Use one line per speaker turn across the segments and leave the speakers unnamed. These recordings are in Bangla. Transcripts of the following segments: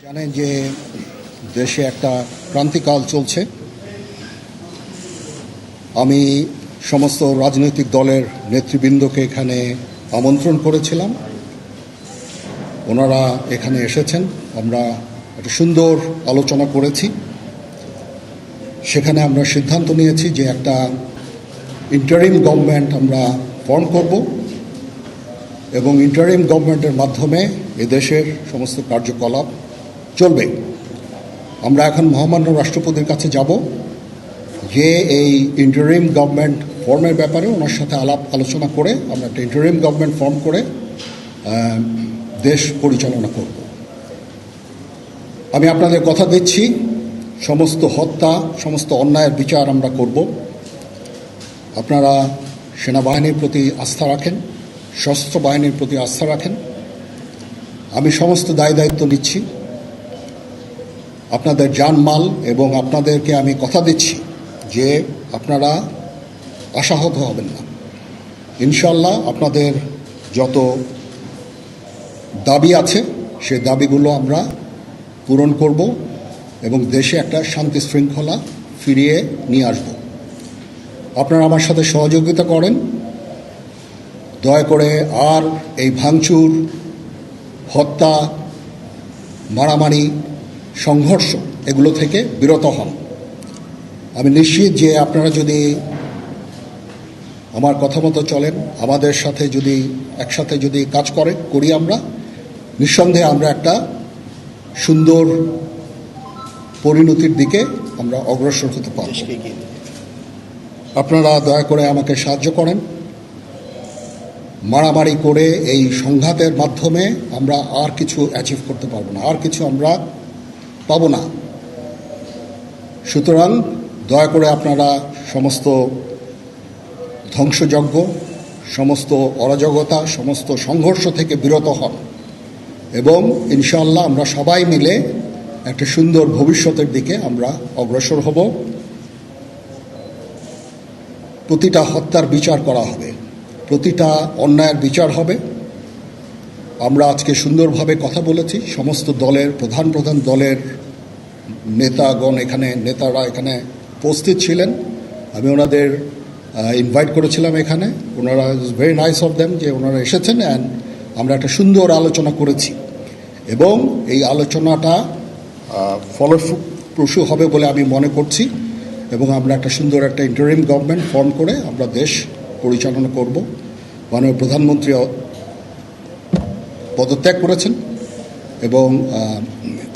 জানেন যে দেশে একটা ক্রান্তিকাল চলছে। আমি সমস্ত রাজনৈতিক দলের নেতৃবৃন্দকে এখানে আমন্ত্রণ করেছিলাম, ওনারা এখানে এসেছেন। আমরা একটা সুন্দর আলোচনা করেছি। সেখানে আমরা সিদ্ধান্ত নিয়েছি যে একটা ইন্টারিম গভর্নমেন্ট আমরা ফর্ম করব এবং ইন্টারিম গভর্নমেন্টের মাধ্যমে এদেশের সমস্ত কার্যকলাপ চলবে। আমরা এখন মহামান্য রাষ্ট্রপতির কাছে যাব যে এই ইন্টারিম গভর্নমেন্ট ফর্মের ব্যাপারে ওনার সাথে আলোচনা করে আমরা একটা ইন্টারিম গভর্নমেন্ট ফর্ম করে দেশ পরিচালনা করব। আমি আপনাদের কথা দিচ্ছি, সমস্ত হত্যা, সমস্ত অন্যায়ের বিচার আমরা করব। আপনারা সেনাবাহিনীর প্রতি আস্থা রাখেন, সশস্ত্র বাহিনীর প্রতি আস্থা রাখেন। আমি সমস্ত দায়িত্ব নিচ্ছি, আপনাদের জানমাল, এবং আপনাদেরকে আমি কথা দিচ্ছি যে আপনারা আশাহত হবেন না। ইনশাল্লাহ আপনাদের যত দাবি আছে সেই দাবিগুলো আমরা পূরণ করব এবং দেশে একটা শান্তি শৃঙ্খলা ফিরিয়ে নিয়ে আসব। আপনারা আমার সাথে সহযোগিতা করেন। দয়া করে আর এই ভাঙচুর, হত্যা, মারামারি, সংঘর্ষ এগুলো থেকে বিরত হন। আমি নিশ্চিত যে আপনারা যদি আমার কথা মতো চলেন, আমাদের সাথে যদি একসাথে যদি কাজ করি আমরা, নিঃসন্দেহে আমরা একটা সুন্দর পরিণতির দিকে আমরা অগ্রসর হতে পারব। আপনারা দয়া করে আমাকে সাহায্য করেন। মারামারি করে এই সংঘাতের মাধ্যমে আমরা আর কিছু অ্যাচিভ করতে পারবো না, আর কিছু আমরা পাবো না। সুতরাং দয়া করে আপনারা সমস্ত ধ্বংসযজ্ঞ, সমস্ত অরাজকতা, সমস্ত সংঘর্ষ থেকে বিরত হন এবং ইনশাআল্লাহ আমরা সবাই মিলে একটা সুন্দর ভবিষ্যতের দিকে আমরা অগ্রসর হব। প্রতিটা হত্যার বিচার করা হবে, প্রতিটা অন্যায়ের বিচার হবে। আমরা আজকে সুন্দরভাবে কথা বলেছি। সমস্ত দলের প্রধান দলের নেতারা এখানে উপস্থিত ছিলেন। আমি ওনাদের ইনভাইট করেছিলাম এখানে। ওনারা ভেরি নাইস অফ দেম যে ওনারা এসেছেন, অ্যান্ড আমরা একটা সুন্দর আলোচনা করেছি এবং এই আলোচনাটা ফলপ্রসূ হবে বলে আমি মনে করছি এবং আমরা একটা সুন্দর একটা ইন্টারিম গভর্নমেন্ট ফর্ম করে আমরা দেশ পরিচালনা করব। মাননীয় প্রধানমন্ত্রী পদত্যাগ করেছেন এবং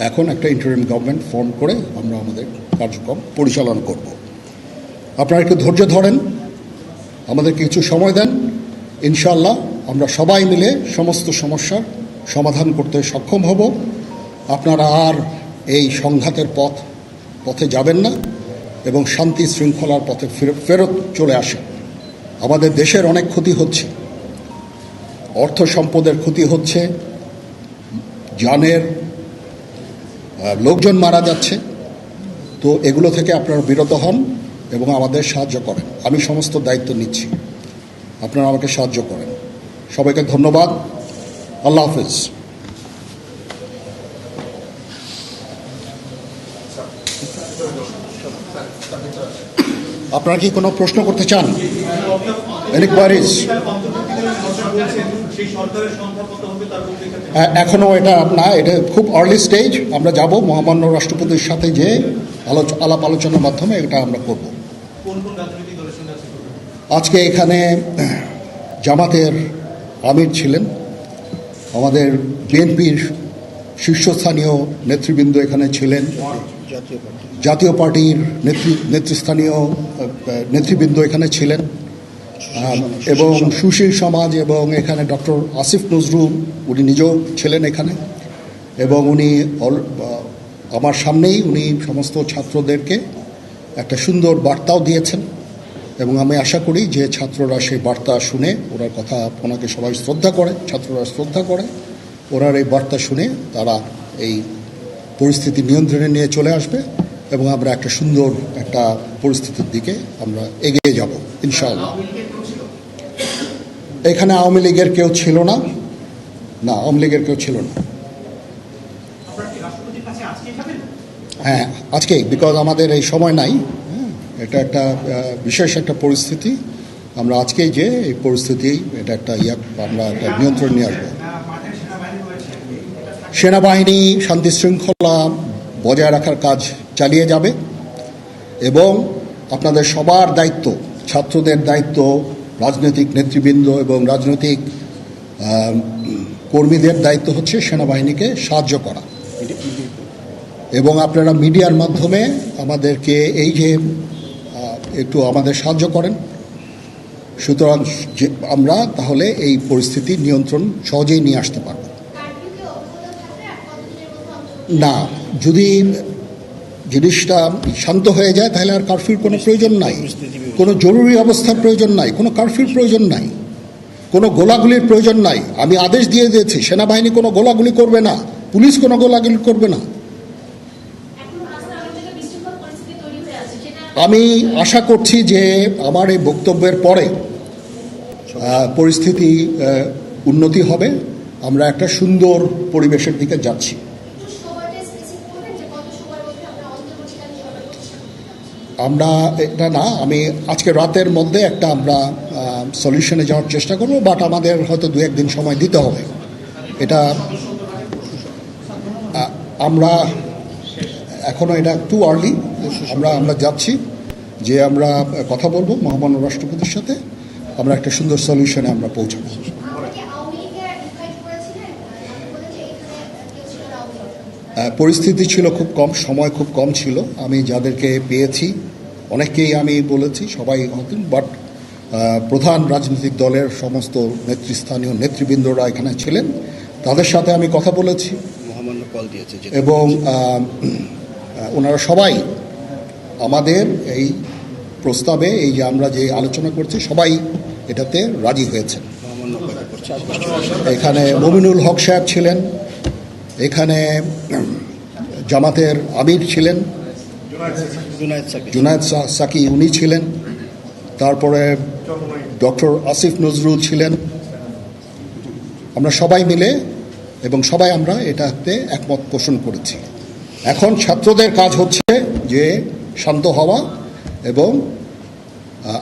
এখন একটা ইন্টারিম গভর্নমেন্ট ফর্ম করে আমরা আমাদের কার্যক্রম পরিচালনা করব। আপনারা একটু ধৈর্য ধরেন, আমাদের কিছু সময় দেন। ইনশাআল্লাহ আমরা সবাই মিলে সমস্ত সমস্যার সমাধান করতে সক্ষম হব। আপনারা আর এই সংঘাতের পথে যাবেন না এবং শান্তি শৃঙ্খলার পথে ফেরত চলে আসেন। আমাদের দেশের অনেক ক্ষতি হচ্ছে, অর্থ সম্পদের ক্ষতি হচ্ছে, জানের, লোকজন মারা যাচ্ছে। তো এগুলো থেকে আপনারা বিরত হন এবং আমাদের সাহায্য করেন। আমি সমস্ত দায়িত্ব নিচ্ছি, আপনারা আমাকে সাহায্য করেন। সবাইকে ধন্যবাদ। আল্লাহ হাফেজ। আপনারা কি কোনো প্রশ্ন করতে চান? Any queries? এখনো এটা খুব আর্লি স্টেজ। আমরা যাব মহামান্য রাষ্ট্রপতির সাথে যে আলাপ আলোচনার মাধ্যমে এটা আমরা করব। আজকে এখানে জামাতের আমির ছিলেন, আমাদের বিএনপির শীর্ষস্থানীয় নেতৃবৃন্দ এখানে ছিলেন, জাতীয় পার্টির নেতৃস্থানীয় নেতৃবৃন্দ এখানে ছিলেন এবং সুশীল সমাজ, এবং এখানে ডক্টর আসিফ নজরুল উনি নিজেও ছিলেন এখানে, এবং উনি আমার সামনেই উনি সমস্ত ছাত্রদেরকে একটা সুন্দর বার্তাও দিয়েছেন এবং আমি আশা করি যে ছাত্ররা সেই বার্তা শুনে ওনাকে সবাই শ্রদ্ধা করে, ছাত্ররা শ্রদ্ধা করে, ওনার এই বার্তা শুনে তারা এই পরিস্থিতি নিয়ন্ত্রণে নিয়ে চলে আসবে এবং আমরা একটা সুন্দর একটা পরিস্থিতির দিকে আমরা এগিয়ে যাব ইনশাআল্লাহ। এখানে আওয়ামী লীগের কেউ ছিল না, আওয়ামী লীগের কেউ ছিল না। হ্যাঁ, আজকেই, বিকজ আমাদের এই সময় নাই। এটা একটা বিশেষ একটা পরিস্থিতি। আমরা আজকেই যে এই পরিস্থিতি, এটা একটা আমরা একটা নিয়ন্ত্রণ নিয়ে আসবো। সেনাবাহিনী শান্তি শৃঙ্খলা বজায় রাখার কাজ চালিয়ে যাবে এবং আপনাদের সবার দায়িত্ব, ছাত্রদের দায়িত্ব, রাজনৈতিক নেতৃবৃন্দ এবং রাজনৈতিক কর্মীদের দায়িত্ব হচ্ছে সেনাবাহিনীকে সাহায্য করা। এবং আপনারা মিডিয়ার মাধ্যমে আমাদেরকে এই যে একটু আমাদের সাহায্য করেন, সুতরাং আমরা তাহলে এই পরিস্থিতি নিয়ন্ত্রণ সহজেই নিয়ে আসতে পারব। না, যদি জিনিসটা শান্ত হয়ে যায় তাহলে আর কারফিউর কোনো প্রয়োজন নাই, কোনো জরুরি অবস্থার প্রয়োজন নাই, কোনো কারফিউর প্রয়োজন নাই, কোনো গোলাগুলির প্রয়োজন নাই। আমি আদেশ দিয়ে দিয়েছি, সেনাবাহিনী কোনো গোলাগুলি করবে না, পুলিশ কোনো গোলাগুলি করবে না। আমি আশা করছি যে আমার এই বক্তব্যের পরে পরিস্থিতি উন্নতি হবে, আমরা একটা সুন্দর পরিবেশের দিকে যাচ্ছি। আমরা এটা না, আমি আজকে রাতের মধ্যে একটা আমরা সলিউশনে যাওয়ার চেষ্টা করব, বাট আমাদের হয়তো 2-1 দিন সময় দিতে হবে। এটা আমরা এখনও এটা টু আর্লি। আমরা যাচ্ছি যে আমরা কথা বলবো মহামান্য রাষ্ট্রপতির সাথে, আমরা একটা সুন্দর সলিউশনে আমরা পৌঁছাবো। পরিস্থিতি ছিল খুব কম, সময় খুব কম ছিল। আমি যাদেরকে পেয়েছি অনেককেই আমি বলেছি, সবাই হতেন, বাট প্রধান রাজনৈতিক দলের সমস্ত নেতৃস্থানীয় নেতৃবৃন্দরা এখানে ছিলেন, তাদের সাথে আমি কথা বলেছি এবং ওনারা সবাই আমাদের এই প্রস্তাবে, এই যে আমরা যে আলোচনা করছি, সবাই এটাতে রাজি হয়েছেন। এখানে মমিনুল হক সাহেব ছিলেন, এখানে জামাতের আমির ছিলেন, জুনায়েদ সাকি উনি ছিলেন, তারপরে ডক্টর আসিফ নজরুল ছিলেন। আমরা সবাই মিলে এবং সবাই আমরা এটাতে একমত পোষণ করেছি। এখন ছাত্রদের কাজ হচ্ছে যে শান্ত হওয়া এবং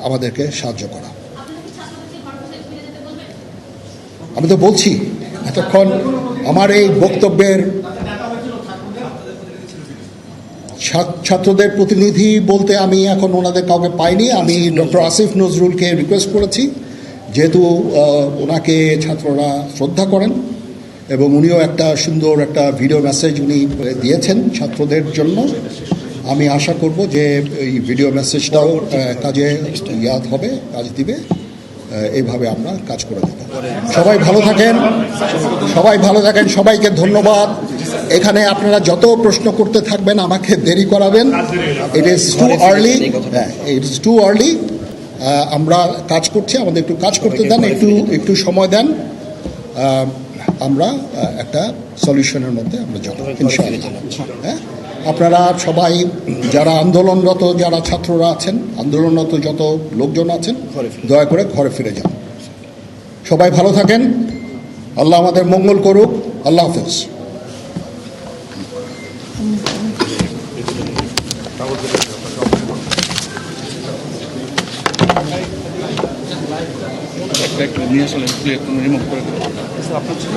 আমাদেরকে সাহায্য করা। আমি তো বলছি এতক্ষণ আমার এই বক্তব্যের ছাত্রদের প্রতিনিধি বলতে আমি এখন ওনাদের কাউকে পাইনি। আমি ডক্টর আসিফ নজরুলকে রিকোয়েস্ট করেছি, যেহেতু ওনাকে ছাত্ররা শ্রদ্ধা করেন এবং উনিও একটা সুন্দর একটা ভিডিও মেসেজ উনি দিয়েছেন ছাত্রদের জন্য। আমি আশা করব যে এই ভিডিও মেসেজটাও কাজে হবে, কাজ দিবে। এইভাবে আমরা কাজ করে দেব। সবাই ভালো থাকেন, সবাইকে ধন্যবাদ। এখানে আপনারা যত প্রশ্ন করতে থাকবেন আমাকে দেরি করাবেন। It is too early. আমরা কাজ করছি, আমাদের একটু কাজ করতে দেন, একটু সময় দেন। আমরা একটা সলিউশনের মধ্যে আমরা যাব ইনশাআল্লাহ। হ্যাঁ, আপনারা সবাই যারা আন্দোলনরত, যারা ছাত্ররা আছেন, আন্দোলনরত যত লোকজন আছেন, দয়া করে ঘরে ফিরে যান। সবাই ভালো থাকেন, আল্লাহ আমাদের মঙ্গল করুক। আল্লাহ হাফেজ।
নিয়ে আসলে রিমুভ করে আপনার ছিল